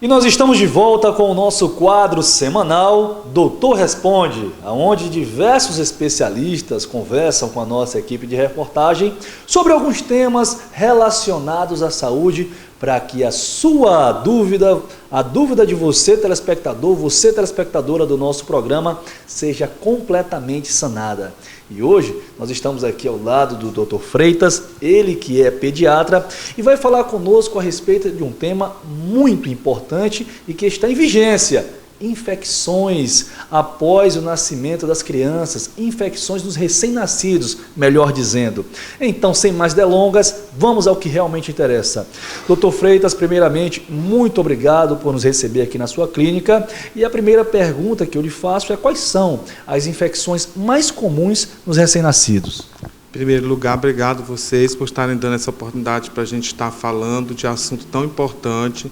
E nós estamos de volta com o nosso quadro semanal Doutor Responde, onde diversos especialistas conversam com a nossa equipe de reportagem sobre alguns temas relacionados à saúde, para que a sua dúvida, a dúvida de você telespectador, você telespectadora do nosso programa, seja completamente sanada. E hoje nós estamos aqui ao lado do Dr. Freitas, ele que é pediatra, e vai falar conosco a respeito de um tema muito importante e que está em vigência: infecções após o nascimento das crianças, infecções dos recém-nascidos, melhor dizendo. Então, sem mais delongas, vamos ao que realmente interessa. Dr. Freitas, primeiramente, muito obrigado por nos receber aqui na sua clínica. E a primeira pergunta que eu lhe faço é: quais são as infecções mais comuns nos recém-nascidos? Em primeiro lugar, obrigado vocês por estarem dando essa oportunidade para a gente estar falando de assunto tão importante.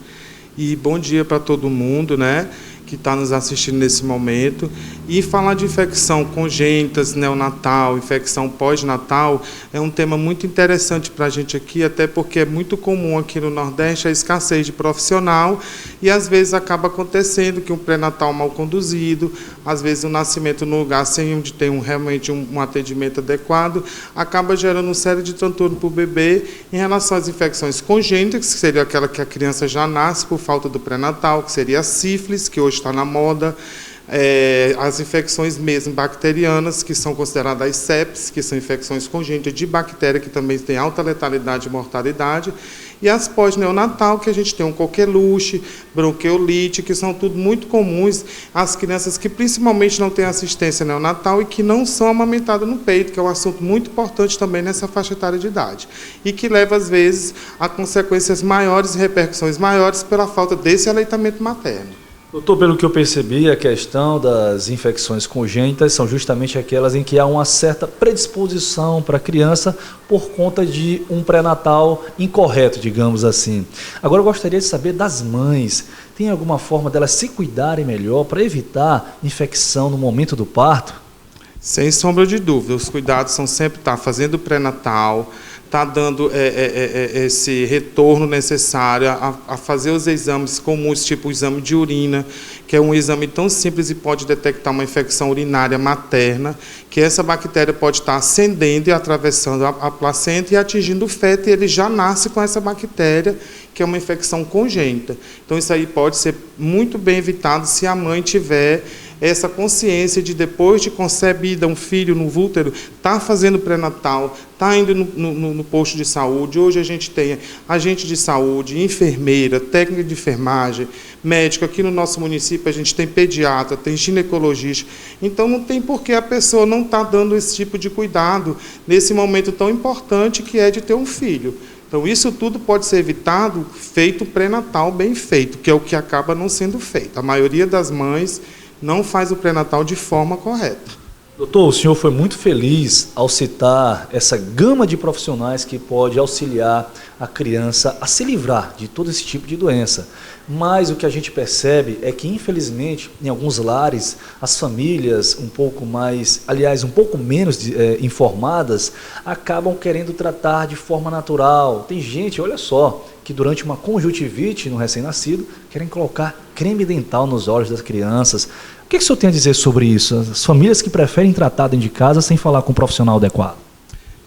E bom dia para todo mundo, né, que está nos assistindo nesse momento. E falar de infecção congênitas, neonatal, infecção pós-natal, é um tema muito interessante para a gente aqui, até porque é muito comum aqui no Nordeste a escassez de profissional e às vezes acaba acontecendo que um pré-natal mal conduzido, às vezes um nascimento no lugar sem onde tem realmente um atendimento adequado, acaba gerando uma série de transtorno para o bebê. Em relação às infecções congênitas, que seria aquela que a criança já nasce por falta do pré-natal, que seria a sífilis, que hoje está na moda, as infecções mesmo bacterianas, que são consideradas as sepsis, que são infecções congênitas de bactéria, que também têm alta letalidade e mortalidade, e as pós-neonatal, que a gente tem um coqueluche, bronquiolite, que são tudo muito comuns às crianças que principalmente não têm assistência neonatal e que não são amamentadas no peito, que é um assunto muito importante também nessa faixa etária de idade, e que leva, às vezes, a consequências maiores e repercussões maiores pela falta desse aleitamento materno. Doutor, pelo que eu percebi, a questão das infecções congênitas são justamente aquelas em que há uma certa predisposição para a criança por conta de um pré-natal incorreto, digamos assim. Agora eu gostaria de saber das mães. Tem alguma forma delas se cuidarem melhor para evitar infecção no momento do parto? Sem sombra de dúvida, os cuidados são sempre estar fazendo o pré-natal, está dando esse retorno necessário a fazer os exames comuns, tipo o exame de urina, que é um exame tão simples e pode detectar uma infecção urinária materna, que essa bactéria pode estar ascendendo e atravessando a placenta e atingindo o feto, e ele já nasce com essa bactéria, que é uma infecção congênita. Então, isso aí pode ser muito bem evitado se a mãe tiver essa consciência de, depois de concebida um filho no útero, está fazendo pré-natal, está indo no posto de saúde. Hoje a gente tem agente de saúde, enfermeira, técnica de enfermagem, médico. Aqui no nosso município a gente tem pediatra, tem ginecologista. Então não tem por que a pessoa não estar dando esse tipo de cuidado nesse momento tão importante que é de ter um filho. Então, isso tudo pode ser evitado feito pré-natal bem feito, que é o que acaba não sendo feito. A maioria das mães não faz o pré-natal de forma correta. Doutor, o senhor foi muito feliz ao citar essa gama de profissionais que pode auxiliar a criança a se livrar de todo esse tipo de doença. Mas o que a gente percebe é que, infelizmente, em alguns lares, as famílias um pouco menos informadas, acabam querendo tratar de forma natural. Tem gente, olha só, que durante uma conjuntivite no recém-nascido, querem colocar creme dental nos olhos das crianças. O que o senhor tem a dizer sobre isso? As famílias que preferem tratar dentro de casa sem falar com um profissional adequado.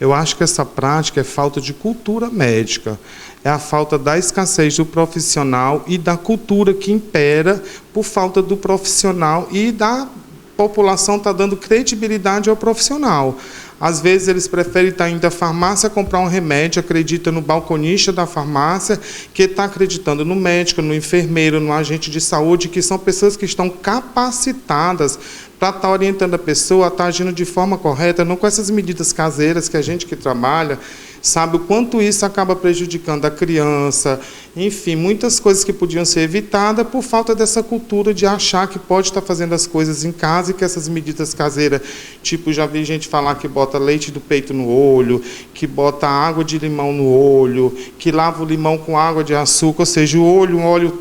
Eu acho que essa prática é falta de cultura médica, é a falta da escassez do profissional e da cultura que impera por falta do profissional e da população está dando credibilidade ao profissional. Às vezes eles preferem estar indo à farmácia comprar um remédio, acredita no balconista da farmácia, que está acreditando no médico, no enfermeiro, no agente de saúde, que são pessoas que estão capacitadas para estar orientando a pessoa a estar agindo de forma correta, não com essas medidas caseiras que a gente que trabalha sabe o quanto isso acaba prejudicando a criança, enfim, muitas coisas que podiam ser evitadas por falta dessa cultura de achar que pode estar fazendo as coisas em casa e que essas medidas caseiras, tipo, já vi gente falar que bota leite do peito no olho, que bota água de limão no olho, que lava o limão com água de açúcar, ou seja, o olho,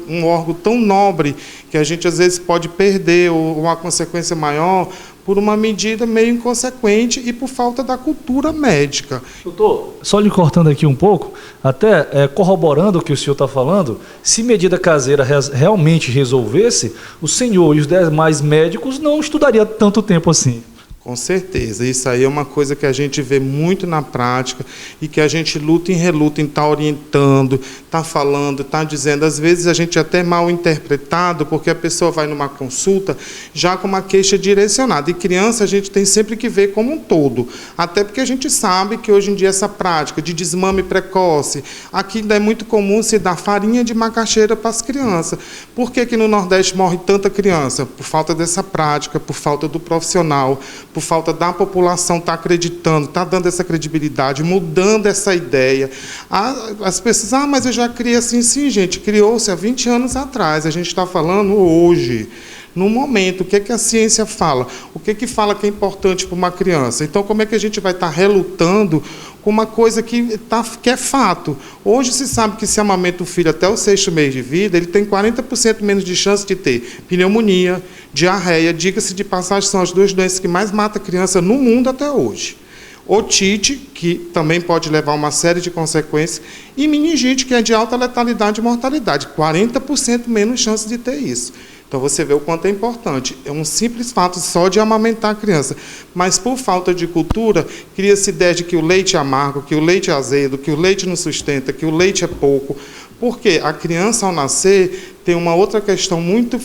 um órgão tão nobre que a gente às vezes pode perder, ou uma consequência maior, por uma medida meio inconsequente e por falta da cultura médica. Doutor, só lhe cortando aqui um pouco, até corroborando o que o senhor está falando, se medida caseira realmente resolvesse, o senhor e os demais médicos não estudariam tanto tempo assim. Com certeza, isso aí é uma coisa que a gente vê muito na prática e que a gente luta e reluta em estar orientando, estar falando, estar dizendo. Às vezes a gente é até mal interpretado, porque a pessoa vai numa consulta já com uma queixa direcionada. E criança a gente tem sempre que ver como um todo, até porque a gente sabe que hoje em dia essa prática de desmame precoce, aqui ainda é muito comum se dar farinha de macaxeira para as crianças. Por que que no Nordeste morre tanta criança? Por falta dessa prática, por falta do profissional, por falta da população estar acreditando, estar dando essa credibilidade, mudando essa ideia. As pessoas, mas eu já criei assim. Sim, gente, criou-se há 20 anos atrás, a gente está falando hoje, no momento. O que é que a ciência fala? O que é que fala que é importante para uma criança? Então, como é que a gente vai estar relutando com uma coisa que é fato? Hoje se sabe que se amamenta o filho até o 6º mês de vida, ele tem 40% menos de chance de ter pneumonia, diarreia. Diga-se de passagem, são as 2 doenças que mais matam a criança no mundo até hoje. Otite, que também pode levar a uma série de consequências, e meningite, que é de alta letalidade e mortalidade. 40% menos chance de ter isso. Então, você vê o quanto é importante. É um simples fato só de amamentar a criança. Mas, por falta de cultura, cria-se ideia de que o leite é amargo, que o leite é azedo, que o leite não sustenta, que o leite é pouco. Porque a criança, ao nascer, tem uma outra questão muito...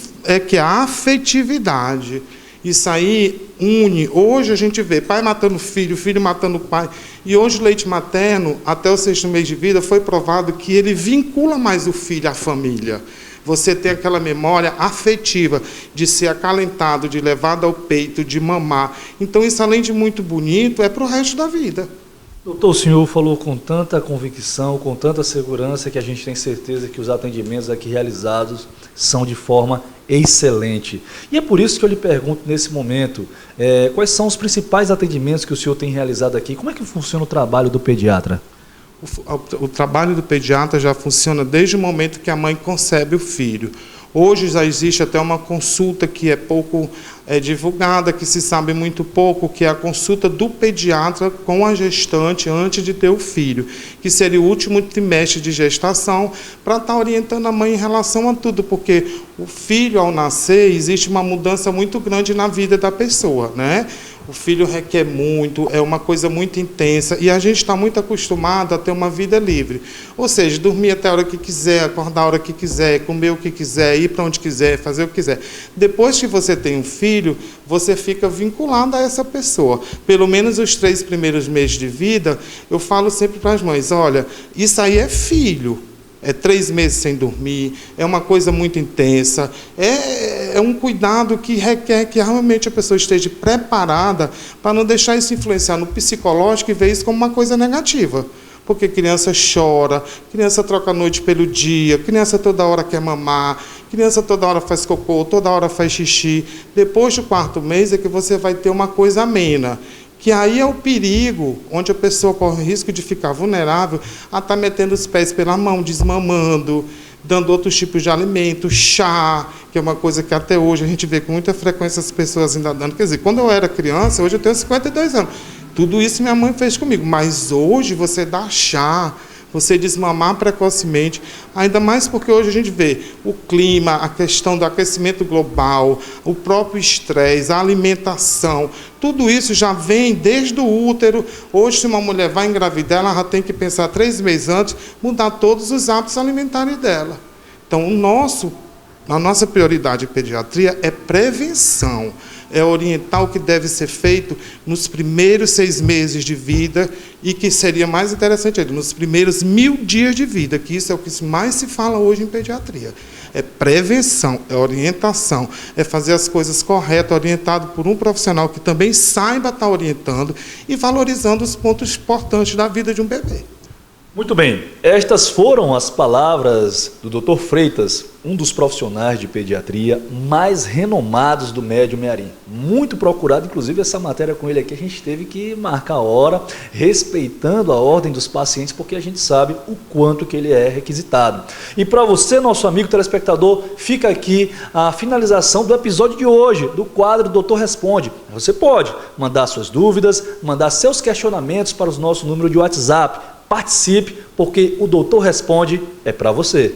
que é a afetividade. Isso aí une. Hoje a gente vê pai matando filho, filho matando pai. E hoje o leite materno, até o 6º mês de vida, foi provado que ele vincula mais o filho à família. Você tem aquela memória afetiva de ser acalentado, de levado ao peito, de mamar. Então, isso, além de muito bonito, é para o resto da vida. Doutor, o senhor falou com tanta convicção, com tanta segurança, que a gente tem certeza que os atendimentos aqui realizados são de forma excelente. E é por isso que eu lhe pergunto nesse momento, quais são os principais atendimentos que o senhor tem realizado aqui? Como é que funciona o trabalho do pediatra? O trabalho do pediatra já funciona desde o momento que a mãe concebe o filho. Hoje já existe até uma consulta que é pouco divulgada, que se sabe muito pouco, que é a consulta do pediatra com a gestante antes de ter o filho, que seria o último trimestre de gestação, para estar orientando a mãe em relação a tudo, porque o filho, ao nascer, existe uma mudança muito grande na vida da pessoa, né? O filho requer muito, é uma coisa muito intensa, e a gente está muito acostumado a ter uma vida livre. Ou seja, dormir até a hora que quiser, acordar a hora que quiser, comer o que quiser, ir para onde quiser, fazer o que quiser. Depois que você tem um filho, você fica vinculado a essa pessoa. Pelo menos os 3 primeiros meses de vida, eu falo sempre para as mães, olha, isso aí é filho. É 3 meses sem dormir, é uma coisa muito intensa, é um cuidado que requer que realmente a pessoa esteja preparada para não deixar isso influenciar no psicológico e ver isso como uma coisa negativa. Porque criança chora, criança troca a noite pelo dia, criança toda hora quer mamar, criança toda hora faz cocô, toda hora faz xixi. Depois do 4º mês é que você vai ter uma coisa amena. Que aí é o perigo, onde a pessoa corre o risco de ficar vulnerável a estar metendo os pés pela mão, desmamando, dando outros tipos de alimento, chá, que é uma coisa que até hoje a gente vê com muita frequência as pessoas ainda dando. Quer dizer, quando eu era criança, hoje eu tenho 52 anos, tudo isso minha mãe fez comigo, mas hoje você dá chá, você desmamar precocemente, ainda mais porque hoje a gente vê o clima, a questão do aquecimento global, o próprio estresse, a alimentação, tudo isso já vem desde o útero. Hoje, se uma mulher vai engravidar, ela já tem que pensar 3 meses antes, mudar todos os hábitos alimentares dela. Então, a nossa prioridade em pediatria é prevenção, é orientar o que deve ser feito nos primeiros 6 meses de vida e que seria mais interessante ainda, nos primeiros 1000 dias de vida, que isso é o que mais se fala hoje em pediatria. É prevenção, é orientação, é fazer as coisas corretas, orientado por um profissional que também saiba estar orientando e valorizando os pontos importantes da vida de um bebê. Muito bem, estas foram as palavras do Dr. Freitas, um dos profissionais de pediatria mais renomados do Médio Mearim. Muito procurado, inclusive essa matéria com ele aqui, a gente teve que marcar a hora, respeitando a ordem dos pacientes, porque a gente sabe o quanto que ele é requisitado. E para você, nosso amigo telespectador, fica aqui a finalização do episódio de hoje, do quadro Doutor Responde. Você pode mandar suas dúvidas, mandar seus questionamentos para o nosso número de WhatsApp. Participe, porque o Doutor Responde é para você.